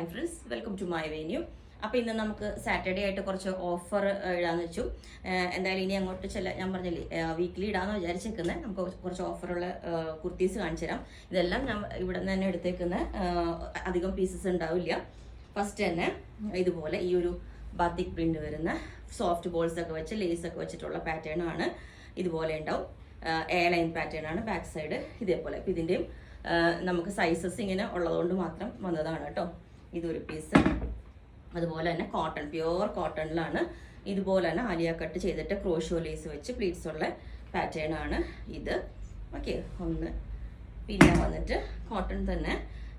Hi friends, welcome to my venue. അപ്പോൾ ഇന്ന് നമുക്ക് സാറ്റർഡേ ആയിട്ട് കുറച്ച് ഓഫർ ഇടാന്ന് വെച്ചു. എന്തായാലും ഇനി അങ്ങോട്ട് ഞാൻ പറഞ്ഞില്ലേ വീക്കിലി ഇടാന്ന് വിചാരിച്ചേക്കുന്നത്. നമുക്ക് കുറച്ച് ഓഫറുള്ള കുർത്തീസ് കാണിച്ചു തരാം. ഇതെല്ലാം ഞാൻ ഇവിടെ നിന്ന് തന്നെ എടുത്തേക്കുന്ന അധികം പീസസ് ഉണ്ടാവില്ല. ഫസ്റ്റ് തന്നെ ഇതുപോലെ ഈ ഒരു ബാത്തിക് പ്രിന്റ് വരുന്ന സോഫ്റ്റ് ബോൾസ് ഒക്കെ വെച്ച് ലേസ് ഒക്കെ വെച്ചിട്ടുള്ള പാറ്റേൺ ആണ്. ഇതുപോലെ ഉണ്ടാവും. എ ലൈൻ പാറ്റേൺ ആണ്. ബാക്ക് സൈഡ് ഇതേപോലെ. അപ്പം ഇതിൻ്റെയും നമുക്ക് സൈസസ് ഇങ്ങനെ ഉള്ളതുകൊണ്ട് മാത്രം വന്നതാണ് കേട്ടോ. ഇതൊരു പീസ്. അതുപോലെ തന്നെ കോട്ടൺ, പ്യുവർ കോട്ടണിലാണ്. ഇതുപോലെ തന്നെ ആലിയ കട്ട് ചെയ്തിട്ട് ക്രോഷോ ലേസ് വെച്ച് പ്ലീറ്റ്സ് ഉള്ള പാറ്റേൺ ആണ് ഇത്. ഓക്കെ, ഒന്ന്. പിന്നെ വന്നിട്ട് കോട്ടൺ തന്നെ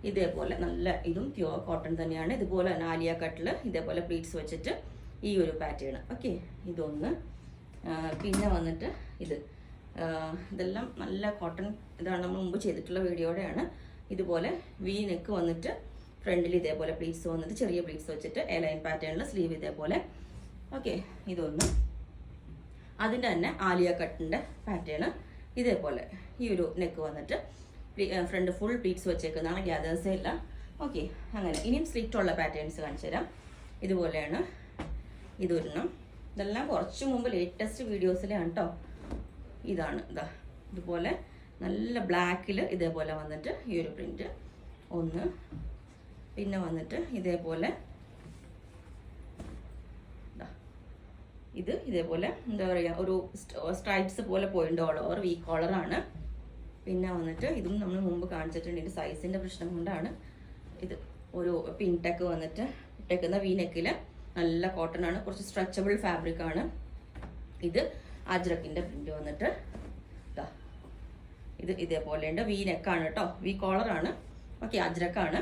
ഇതേപോലെ നല്ല, ഇതും പ്യുവർ കോട്ടൺ തന്നെയാണ്. ഇതുപോലെ തന്നെ ആലിയ കട്ടിൽ ഇതേപോലെ പ്ലീറ്റ്സ് വെച്ചിട്ട് ഈ ഒരു പാറ്റേൺ. ഓക്കെ, ഇതൊന്ന്. പിന്നെ വന്നിട്ട് ഇതെല്ലാം നല്ല കോട്ടൺ. ഇതാണ് നമ്മൾ മുമ്പ് ചെയ്തിട്ടുള്ള വീഡിയോയുടെയാണ്. ഇതുപോലെ വി നെക്ക് വന്നിട്ട് ഫ്രണ്ടിൽ ഇതേപോലെ പ്ലീറ്റ്സ് വന്നിട്ട് ചെറിയ പ്ലീറ്റ്സ് വെച്ചിട്ട് എ ലൈൻ പാറ്റേണിൽ സ്ലീവ് ഇതേപോലെ. ഓക്കെ, ഇതൊന്ന്. അതിൻ്റെ തന്നെ ആലിയ കട്ടിൻ്റെ പാറ്റേൺ ഇതേപോലെ. ഈ ഒരു നെക്ക് വന്നിട്ട് ഫ്രണ്ട് ഫുൾ പ്ലീറ്റ്സ് വെച്ചേക്കുന്നതാണ്, ഗ്യാദേഴ്സേ ഇല്ല. ഓക്കെ, അങ്ങനെ. ഇനിയും സ്ലിറ്റ് ഉള്ള പാറ്റേൺസ് കാണിച്ചു തരാം. ഇതുപോലെയാണ് ഇതൊരെണ്ണം. ഇതെല്ലാം കുറച്ച് മുമ്പ് ലേറ്റസ്റ്റ് വീഡിയോസിലാണ് കേട്ടോ. ഇതാണ് ഇതുപോലെ നല്ല ബ്ലാക്കിൽ ഇതേപോലെ വന്നിട്ട് ഈ ഒരു പ്രിന്റ് ഒന്ന്. പിന്നെ വന്നിട്ട് ഇതേപോലെ ഇതേപോലെ എന്താ പറയുക, ഒരു സ്ട്രൈപ്സ് പോലെ പോയിന്റ് ഓർ വി കോളറാണ്. പിന്നെ വന്നിട്ട് ഇതും നമ്മൾ മുമ്പ് കാണിച്ചിട്ടുണ്ട്. ഇതിൻ്റെ സൈസിൻ്റെ പ്രശ്നം കൊണ്ടാണ്. ഇത് ഒരു പിൻടെക്ക് വന്നിട്ട് ഇട്ടേക്കുന്ന വി നെക്കിൽ നല്ല കോട്ടൺ ആണ്, കുറച്ച് സ്ട്രെച്ചബിൾ ഫാബ്രിക് ആണ്. ഇത് അജ്രക്കിൻ്റെ പ്രിന്റ് വന്നിട്ട് ഇത് ഇതേപോലെ ഉണ്ട്. വി നെക്കാണ് കേട്ടോ, വി കോളറാണ്. ഓക്കെ, അജ്രക്കാണ്.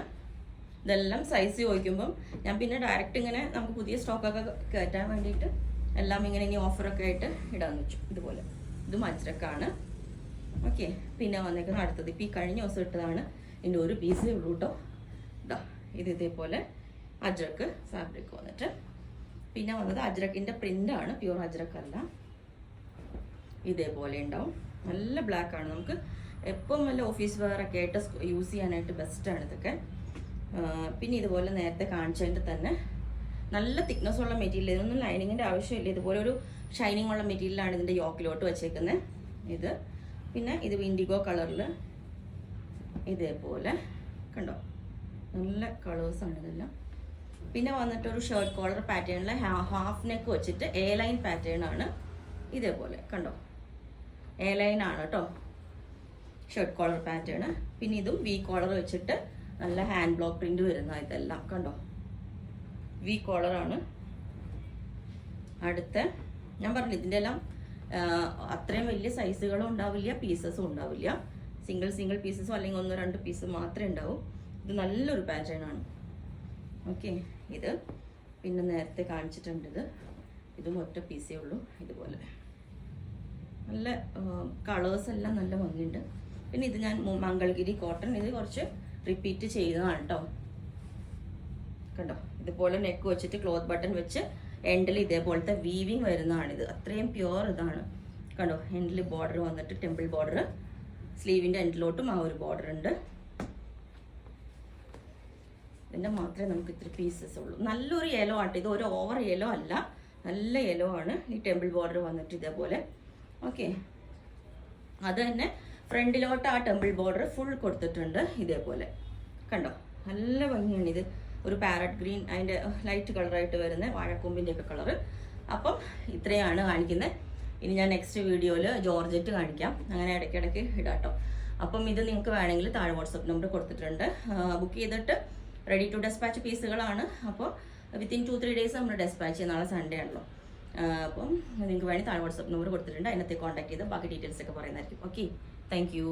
ഇതെല്ലാം സൈസ് ചോദിക്കുമ്പം ഞാൻ പിന്നെ ഡയറക്റ്റ് ഇങ്ങനെ നമുക്ക് പുതിയ സ്റ്റോക്കൊക്കെ കയറ്റാൻ വേണ്ടിയിട്ട് എല്ലാം ഇങ്ങനെ ഇനി ഓഫറൊക്കെ ആയിട്ട് ഇടാന്ന് വെച്ചു. ഇതുപോലെ ഇതും അജ്രക്കാണ്. ഓക്കെ, പിന്നെ വന്നേക്കുന്ന അടുത്തത് ഇപ്പം ഈ കഴിഞ്ഞ ദിവസം ഇട്ടതാണ്. ഇതിൻ്റെ ഒരു പീസേ ഉള്ളൂ കേട്ടോ. ഇതേപോലെ അജ്രക്ക് ഫാബ്രിക് വന്നിട്ട്. പിന്നെ വന്നത് അജ്രക്കിൻ്റെ പ്രിൻ്റാണ്, പ്യുവർ അജ്രക്കല്ല. ഇതേപോലെ ഉണ്ടാവും. നല്ല ബ്ലാക്ക് ആണ്. നമുക്ക് എപ്പം വല്ല ഓഫീസ് വെയർ ഒക്കെ ആയിട്ട് യൂസ് ചെയ്യാനായിട്ട് ബെസ്റ്റാണ് ഇതൊക്കെ. പിന്നെ ഇതുപോലെ നേരത്തെ കാണിച്ചതിൻ്റെ തന്നെ നല്ല തിക്നെസ് ഉള്ള മെറ്റീരിയൽ. ഇതൊന്നും ലൈനിങ്ങിൻ്റെ ആവശ്യമില്ല. ഇതുപോലെ ഒരു ഷൈനിങ് ഉള്ള മെറ്റീരിയലാണ് ഇതിൻ്റെ യോക്കിലോട്ട് വെച്ചേക്കുന്നത്. ഇത് പിന്നെ ഇത് ഇൻഡിഗോ കളറിൽ ഇതേപോലെ കണ്ടോ, നല്ല കളേഴ്സാണ് ഇതെല്ലാം. പിന്നെ വന്നിട്ട് ഒരു ഷർട്ട് കോളർ പാറ്റേണിൽ ഹാഫ് നെക്ക് വെച്ചിട്ട് എ ലൈൻ പാറ്റേൺ ആണ്. ഇതേപോലെ കണ്ടോ, എ ലൈൻ ആണ് കേട്ടോ ഷർട്ട് കോളർ പാറ്റേൺ. പിന്നെ ഇതും വി കോളർ വെച്ചിട്ട് നല്ല ഹാൻഡ് ബ്ലോക്ക് പ്രിന്റ് വരുന്ന ഇതെല്ലാം കണ്ടോ, വി കോളറാണ്. അടുത്ത ഞാൻ പറഞ്ഞു ഇതിൻ്റെ എല്ലാം അത്രയും വലിയ സൈസുകളും ഉണ്ടാവില്ല, പീസസും ഉണ്ടാവില്ല. സിംഗിൾ പീസസോ അല്ലെങ്കിൽ 1-2 പീസ് മാത്രമേ ഉണ്ടാവൂ. ഇത് നല്ലൊരു പാറ്റേൺ ആണ്. ഓക്കെ, ഇത് പിന്നെ നേരത്തെ കാണിച്ചിട്ടുണ്ട്. ഇതും ഒറ്റ പീസേ ഉള്ളൂ. ഇതുപോലെ നല്ല കളേഴ്സ് എല്ലാം നല്ല ഭംഗിയുണ്ട്. പിന്നെ ഇത് ഞാൻ മംഗൾഗിരി കോട്ടൺ, ഇത് കുറച്ച് റിപ്പീറ്റ് ചെയ്തതാണ് കേട്ടോ. കണ്ടോ, ഇതുപോലെ നെക്ക് വെച്ചിട്ട് ക്ലോത്ത് ബട്ടൺ വെച്ച് എൻഡിൽ ഇതേപോലത്തെ വീവിങ് വരുന്നതാണിത്. അത്രയും പ്യുവർ ഇതാണ്. കണ്ടോ, എൻഡിൽ ബോർഡർ വന്നിട്ട് ടെമ്പിൾ ബോർഡർ, സ്ലീവിൻ്റെ എൻഡിലോട്ടും ആ ഒരു ബോർഡർ ഉണ്ട്. ഇതിൻ്റെ മാത്രമേ നമുക്ക് ഇത്തിരി പീസസ് ഉള്ളൂ. നല്ലൊരു യെല്ലോ ആട്ടോ ഇത്. ഒരു ഓവർ യെല്ലോ അല്ല, നല്ല യെല്ലോ ആണ്. ഈ ടെമ്പിൾ ബോർഡർ വന്നിട്ട് ഇതേപോലെ. ഓക്കെ, അത് തന്നെ ഫ്രണ്ടിലോട്ട് ആ ടെമ്പിൾ ബോർഡർ ഫുൾ കൊടുത്തിട്ടുണ്ട് ഇതേപോലെ. കണ്ടോ, നല്ല ഭംഗിയാണ് ഇത്. ഒരു പാരറ്റ് ഗ്രീൻ, അതിൻ്റെ ലൈറ്റ് കളറായിട്ട് വരുന്ന വാഴക്കൊമ്പിൻ്റെ ഒക്കെ കളറ്. അപ്പം ഇത്രയാണ് കാണിക്കുന്നത്. ഇനി ഞാൻ നെക്സ്റ്റ് വീഡിയോയിൽ ജോർജറ്റ് കാണിക്കാം. അങ്ങനെ ഇടയ്ക്കിടയ്ക്ക് ഇടാട്ടോ. അപ്പം ഇത് നിങ്ങൾക്ക് വേണമെങ്കിൽ താഴെ വാട്സപ്പ് നമ്പർ കൊടുത്തിട്ടുണ്ട്. ബുക്ക് ചെയ്തിട്ട് റെഡി ടു ഡെസ്പാച്ച് പീസുകളാണ്. അപ്പോൾ വിത്തിൻ 2-3 ഡേയ്സ് നമ്മൾ ഡെസ്പാച്ച് ചെയ്യുന്ന, നാളെ സൺഡേ ആണല്ലോ. അപ്പം നിങ്ങൾക്ക് വേണമെങ്കിൽ താഴെ വാട്സപ്പ് നമ്പർ കൊടുത്തിട്ടുണ്ട്. അതിനകത്ത് കോൺടാക്ട് ചെയ്ത് ബാക്കി ഡീറ്റെയിൽസ് ഒക്കെ പറയുന്നതായിരിക്കും. Okay, thank you.